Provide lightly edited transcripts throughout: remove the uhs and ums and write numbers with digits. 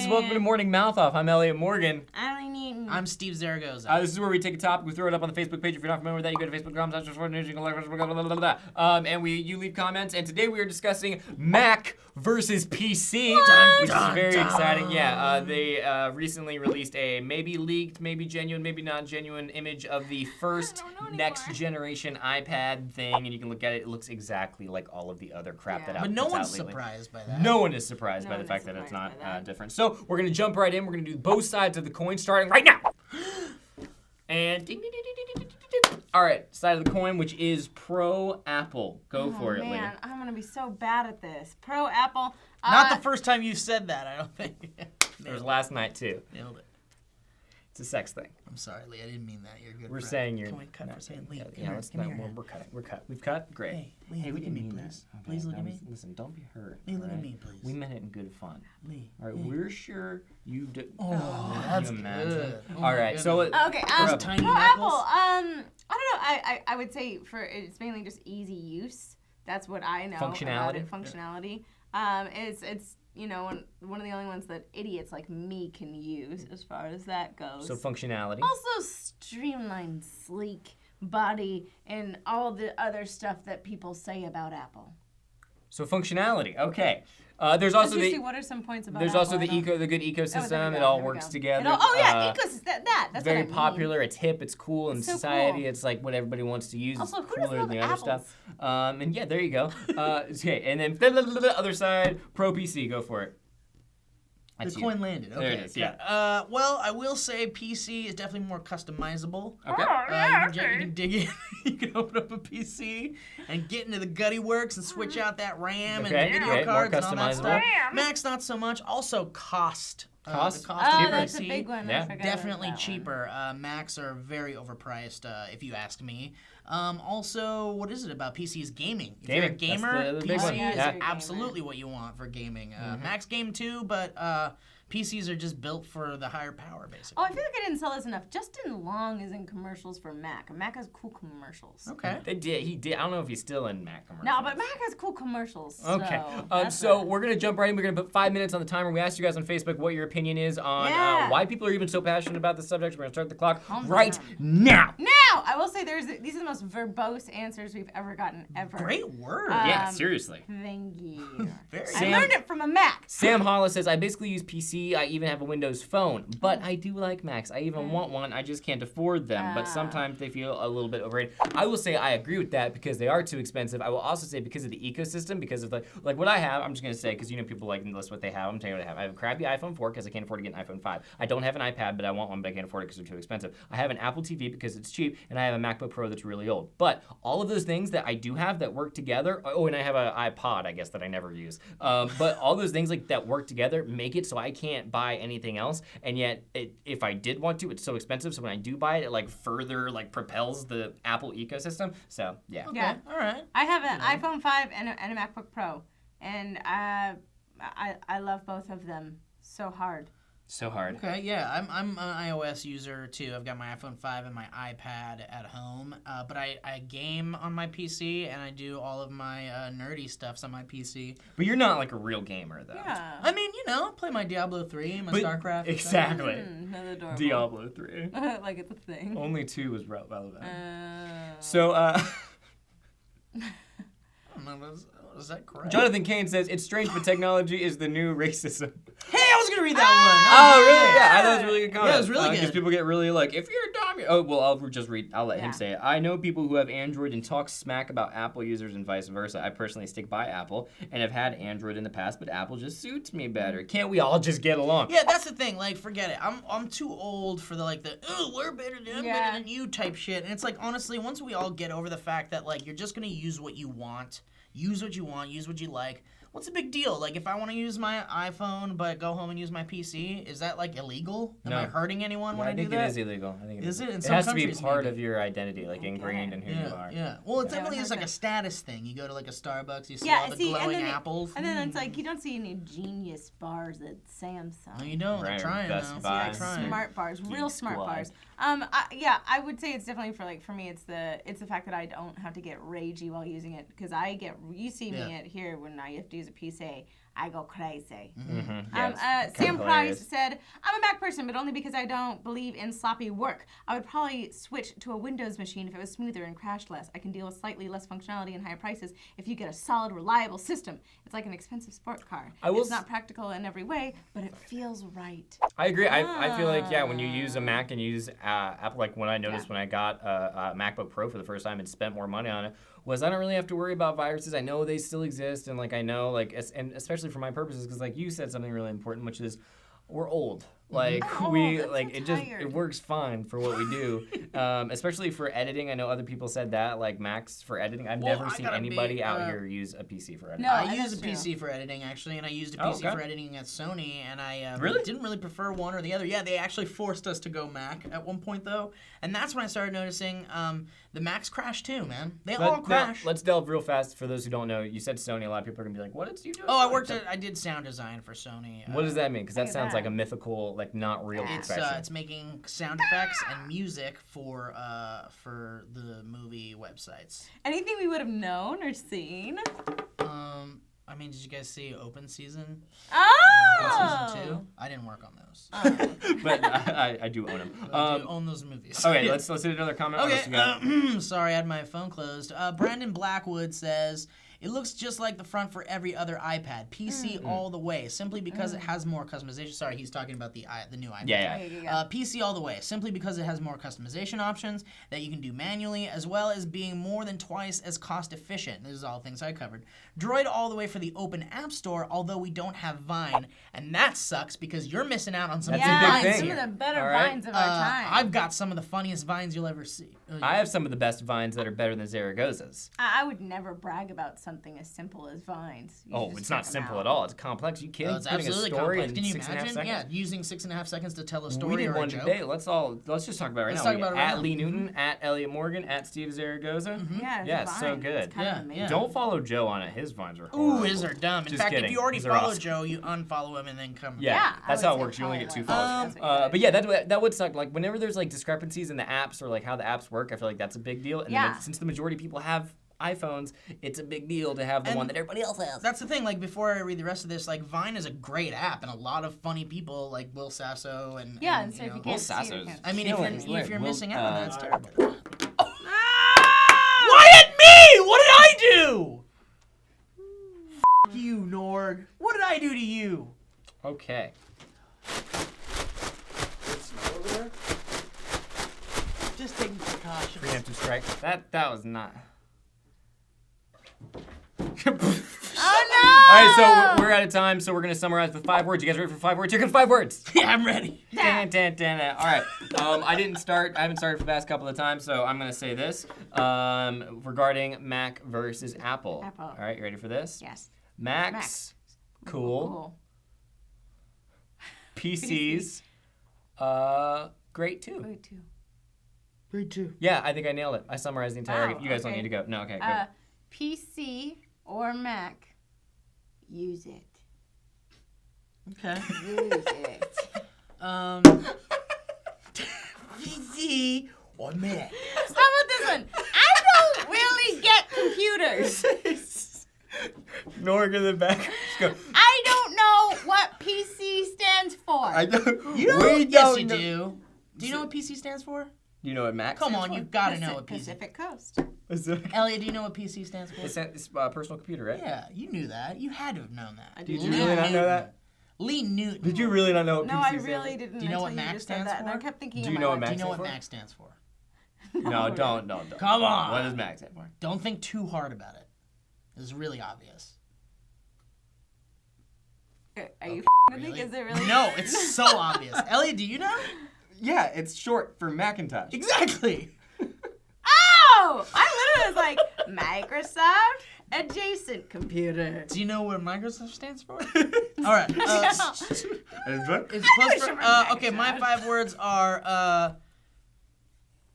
guys. Welcome to Morning Mouth Off. I'm Elliot Morgan. I'm Steve Zaragoza. This is where we take a topic, we throw it up on the Facebook page. If you're not familiar with that, you go to facebook.com/news, and you leave comments. And today we are discussing Mac versus PC, which is very exciting. Yeah, they recently released a maybe leaked, maybe genuine, maybe not genuine image of the first next generation iPad thing, and you can look at it. It looks exactly like all of the other crap that Apple But no puts one's out lately. surprised by that. No one is surprised by the fact that it's not different. So we're going to jump right in. We're going to do both sides of the coin starting right now. And ding, ding, ding, ding, ding, ding, ding. All right, side of the coin, which is pro Apple. Go for it, man, Lee. I'm going to be so bad at this. Pro Apple. Not the first time you've said that, I don't think. It was last night, too. Nailed it. It's a sex thing. I'm sorry, Lee. I didn't mean that. You're a good We're friend. saying you're... Can we cut for saying Lee? Yeah, Come here, let's come not, here. we're cutting. We're cut. We've cut? Great. Hey, Lee, Hey, we look at didn't me, mean please. that. Okay, Please look at me. Listen, don't be hurt. Lee, look at right? me, please. We meant it in good fun. Lee. All right, Lee. we're sure you did... Oh, that's Can you imagine? good. Oh, All my right, so... goodness. Okay, Pro. Tiny Pro knuckles. Apple. I don't know. I would say it's mainly just easy use. That's what I know about it. Functionality. It's you know, one of the only ones that idiots like me can use as far as that goes. So functionality. Also streamlined, sleek body, and all the other stuff that people say about Apple. So functionality, okay. There's also Let's just the... see, what are some points about There's Apple also the I don't- the good Oh, there ecosystem. we It go, all there we works go. together. That's That's very very popular. It's hip. It's cool in It's so society. cool. It's like what everybody wants to use. Also, It's who doesn't cooler than the love other stuff. apples? And yeah, there you go. Okay, and then the other side, pro PC. Go for it. That's The you. coin landed. Okay. There it is, yeah. Well, I will say PC is definitely more customizable. Okay. You can dig in. You can open up a PC and get into the gutty works and switch out that RAM Okay, and video great, more cards and all that stuff. customizable. Mac's not so much. Also, cost. Cost? The cost of Cheaper. that's a PC, big one. Yeah. I forgot Definitely about that one. cheaper. Macs are very overpriced, if you ask me. Also, what is it about PC's gaming? If you're a Gaming, that's gamer, the big PC one. is Yeah. absolutely what you want for gaming. Macs game too, but PCs are just built for the higher power, basically. Oh, I feel like I didn't sell this enough. Justin Long is in commercials for Mac. Mac has cool commercials. Okay. He did. I don't know if he's still in Mac commercials. No, but Mac has cool commercials. Okay, So, so we're going to jump right in. We're going to put 5 minutes on the timer. We asked you guys on Facebook what your opinion is on Yeah. why people are even so passionate about this subject. We're going to start the clock Calm right down. now. Now, I will say these are the most verbose answers we've ever gotten, ever. Great word. Yeah, Um, seriously. Thank you. Very I learned it from a Mac. Sam Hollis says, I basically use PC. I even have a Windows phone, but I do like Macs. I even want one. I just can't afford them, but sometimes they feel a little bit overrated. I will say I agree with that because they are too expensive. I will also say because of the ecosystem, because of like what I have, I'm just going to say, because you know people like to list what they have. I'm telling you what I have. I have a crappy iPhone 4 because I can't afford to get an iPhone 5. I don't have an iPad, but I want one, but I can't afford it because they're too expensive. I have an Apple TV because it's cheap, and I have a MacBook Pro that's really old. But all of those things that I do have that work together, oh, and I have an iPod, I guess, that I never use. But all those things like that work together make it so I can't buy anything else, and yet if I did want to, it's so expensive, so when I do buy it, it like further like propels the Apple ecosystem. So yeah. Okay. Yeah. All right. I have an iPhone 5 and a MacBook Pro, and I love both of them so hard. So hard. Okay, yeah, I'm an iOS user too. I've got my iPhone 5 and my iPad at home, but I game on my PC and I do all of my nerdy stuffs on my PC. But you're not like a real gamer though. Yeah. I mean, you know, play my Diablo 3, my But- StarCraft. and stuff. Exactly. Another adorable. Diablo 3. Like it's a thing. Only 2 was relevant. So. So I don't know, is that correct? Jonathan Kane says it's strange, but technology is the new racism. Hey, I was gonna read that Oh, really? Yeah, I thought it was a really good comment. Yeah, it was really Because good. people get really like, if you're dumb, oh, well, I'll just read. I'll let him Yeah. say it. I know people who have Android and talk smack about Apple users and vice versa. I personally stick by Apple and have had Android in the past, but Apple just suits me better. Can't we all just get along? Yeah, that's the thing. Like, forget it. I'm too old for the oh, we're better than I'm Yeah. better than you type shit. And it's like, honestly, once we all get over the fact that like you're just gonna use what you want, use what you want, use what you like. What's the big deal? Like, if I want to use my iPhone but go home and use my PC, is that like illegal? Am I hurting anyone when I do that? I think it is illegal. I think it Is it? In It some has to be countries, part maybe. of your identity, like ingrained in who you Yeah, are. yeah. Well, it Yeah, definitely is like a 100%. status thing. You go to like a Starbucks, you see Yeah, all the see, and glowing then apples. And then it's like you don't see any genius bars at Samsung. No, you don't. Right, They're trying Best now. Buy. They're trying. Smart bars, real Geek smart Squad. bars. I would say it's definitely for me. It's the fact that I don't have to get ragey while using it because you see me at here when I have to use a PC. I go crazy. Sam Price said, I'm a Mac person, but only because I don't believe in sloppy work. I would probably switch to a Windows machine if it was smoother and crashed less. I can deal with slightly less functionality and higher prices if you get a solid, reliable system. It's like an expensive sport car. It's not practical in every way, but it feels right. I agree. I feel like, when you use a Mac and you use Apple, like when I noticed when I got a MacBook Pro for the first time and spent more money on it, was I don't really have to worry about viruses. I know they still exist, and like I know, like, and especially for my purposes, because like you said something really important, which is we're old. Like it works fine for what we do, especially for editing. I know other people said that, like Macs for editing. I've never seen anybody out here use a PC for editing. No, I use a PC for editing actually, and I used a PC for editing at Sony, and I didn't really prefer one or the other. Yeah, they actually forced us to go Mac at one point though, and that's when I started noticing the Macs crash too, man. They all crash. Let's delve real fast for those who don't know. You said Sony. A lot of people are gonna be like, "What did you do?" Oh, I did sound design for Sony. What does that mean? Because that sounds like a mythical, like not real profession. It's making sound effects and music for the movie websites. Anything we would have known or seen? I mean, did you guys see Open Season? Oh! Season 2? I didn't work on those. But I do own them. I do own those movies. Okay, let's hit another comment. Okay, sorry, I had my phone closed. Brandon Blackwood says, it looks just like the front for every other iPad. PC all the way, simply because it has more customization. Sorry, he's talking about the new iPad. Yeah. PC all the way, simply because it has more customization options that you can do manually, as well as being more than twice as cost efficient. This is all things I covered. Droid all the way for the open app store, although we don't have Vine. And that sucks because you're missing out on some That's a big thing. Some of the better Vines of our time. I've got some of the funniest Vines you'll ever see. I have some of the best Vines that are better than Zaragoza's. I would never brag about something as simple as Vines. It's not simple at all. It's complex. You kidding? It's absolutely complex. Can you imagine? Yeah, using 6.5 seconds to tell a story we did or a one joke. Today. Let's just talk about it right now. At Lee Newton, at Elliot Morgan, at Steve Zaragoza. Yeah, so good. Yeah. Don't follow Joe on it. His Vines are horrible. Ooh, his are dumb. In fact, if you already follow Joe, you unfollow him and then come. Yeah, that's how it works. You only get 2 follows. But yeah, that would suck. Like whenever there's like discrepancies in the apps or like how the apps work, I feel like that's a big deal. And then since the majority of people have iPhones, it's a big deal to have the one that everybody else has. That's the thing. Like before I read the rest of this, like Vine is a great app, and a lot of funny people like Will Sasso and and so if you can't I mean, if you're missing out on that, it's terrible. Why at me? What did I do? F you, Norg. What did I do to you? Okay. Just taking precautions. Preemptive strike. That was not. Oh no! All right, so we're out of time, so we're gonna summarize with 5 words. You guys ready for 5 words? Here comes 5 words. Yeah, I'm ready. All right. I haven't started for the past couple of times, so I'm gonna say this regarding Mac versus Apple. All right, you ready for this? Yes. Macs, cool. PCs, great too. Great too. Yeah, I think I nailed it. I summarized the entire. You guys don't need to go. No, okay, go. PC or Mac, use it. Okay. Use it. PC or Mac. How about this one? I don't really get computers. Norg in the back. I don't know what PC stands for. I don't. Yes, you do. Do you know what PC stands for? Do you know what Mac Come stands on, for? you've got to know what PC. Pacific Coast. Elliot, do you know what PC stands for? It's personal computer, right? Yeah, you knew that. You had to have known that. Did you really not know that? Lee Newton. Did you really not know what PC stands for? stands No, I really didn't. Do you know what Mac stands for? And I kept thinking Do you know what Mac Do you know what Mac stands for? No, don't. Come on. What does Mac stand for? Don't think too hard about it. It's really obvious. Are you really? think? Is it really? No, it's so obvious. Elliot, do you know? Yeah, it's short for Macintosh. Exactly. Oh! I literally was like, Microsoft Adjacent Computer. Do you know what Microsoft stands for? All right. It's close for, okay, my 5 words are,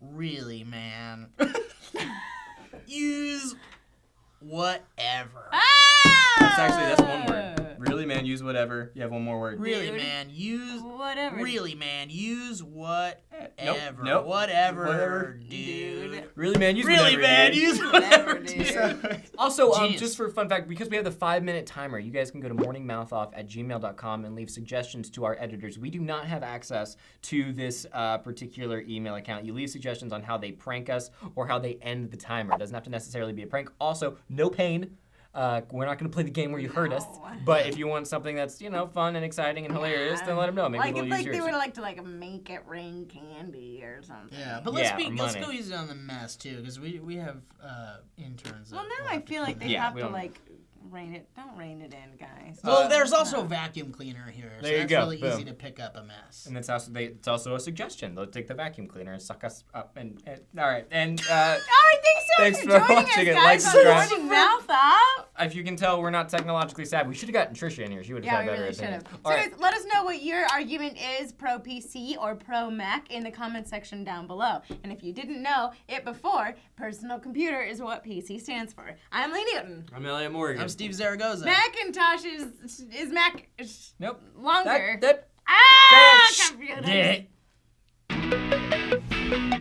really, man. Use whatever. Ah! That's 1 word. Really, man, use whatever. You have one more word. Really, Dude. man, use Whatever. Really, man, use whatever. Nope. Whatever, dude. Really, man, use Really, whatever. man, dude. use Whatever, whatever, dude. Also, Genius. just for a fun fact, because we have the 5-minute timer, you guys can go to morningmouthoff@gmail.com and leave suggestions to our editors. We do not have access to this particular email account. You leave suggestions on how they prank us or how they end the timer. It doesn't have to necessarily be a prank. Also, no pain. We're not going to play the game where you hurt us. But if you want something that's, fun and exciting and hilarious, then let them know. Maybe Like we'll if use they yours. would like to make it rain candy or something. Yeah, but let's go easy on the mess too, because we have interns. Well, now I feel like they have to rain it. Don't rain it in, guys. Well, there's also a vacuum cleaner here, so There you that's go. really Boom. easy to pick up a mess. And it's also a suggestion. They'll take the vacuum cleaner and suck us up. And all right. And All right, thanks so much for for joining us, watching it. guys, Like, on subscribe. Morning Mouth Off. if you can tell, we're not technologically savvy. We should have gotten Trisha in here. She would have Yeah, had we better really should opinion. have. All So right. guys, let us know what your argument is, pro PC or pro Mac, in the comment section down below. And if you didn't know it before, personal computer is what PC stands for. I'm Lee Newton. I'm Elliot Morgan. I'm Steve Zaragoza. Macintosh is Mac Nope. longer. That- Ah, Shh. computer. Yeah.